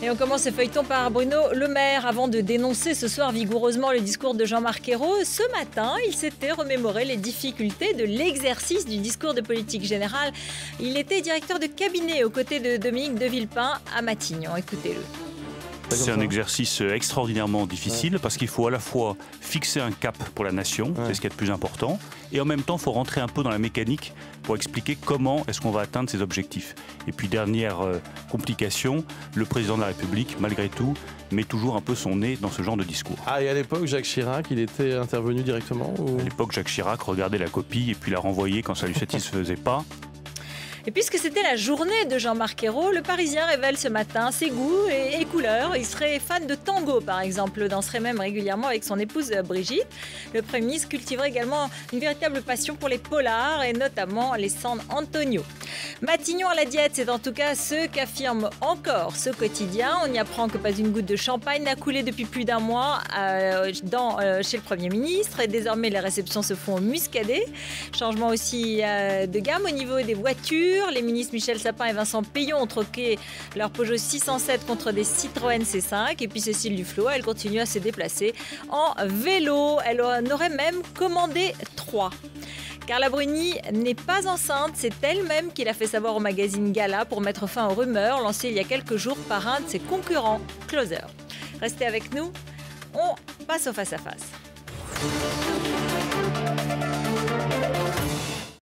Et on commence ce feuilleton par Bruno Le Maire. Avant de dénoncer ce soir vigoureusement le discours de Jean-Marc Ayrault, ce matin, il s'était remémoré les difficultés de l'exercice du discours de politique générale. Il était directeur de cabinet aux côtés de Dominique de Villepin à Matignon. Écoutez-le. C'est un exercice extraordinairement difficile parce qu'il faut à la fois fixer un cap pour la nation, c'est ce qui est le plus important, et en même temps, il faut rentrer un peu dans la mécanique pour expliquer comment est-ce qu'on va atteindre ces objectifs. Et puis, dernière complication, le président de la République, malgré tout, met toujours un peu son nez dans ce genre de discours. Ah, et à l'époque, Jacques Chirac, il était intervenu directement ou... À l'époque, Jacques Chirac regardait la copie et puis la renvoyait quand ça ne lui satisfaisait pas. Et puisque c'était la journée de Jean-Marc Ayrault, le Parisien révèle ce matin ses goûts et couleurs. Il serait fan de tango, par exemple, danserait même régulièrement avec son épouse Brigitte. Le Premier ministre cultiverait également une véritable passion pour les polars et notamment les San Antonio. Matignon à la diète, c'est en tout cas ce qu'affirme encore ce quotidien. On y apprend que pas une goutte de champagne n'a coulé depuis plus d'un mois chez le Premier ministre. Et désormais, les réceptions se font muscadet. Changement aussi de gamme au niveau des voitures. Les ministres Michel Sapin et Vincent Peillon ont troqué leur Peugeot 607 contre des Citroën C5. Et puis Cécile Duflot, elle continue à se déplacer en vélo. Elle en aurait même commandé 3. Carla Bruni n'est pas enceinte, c'est elle-même qui l'a fait savoir au magazine Gala pour mettre fin aux rumeurs lancées il y a quelques jours par un de ses concurrents, Closer. Restez avec nous, on passe au face-à-face.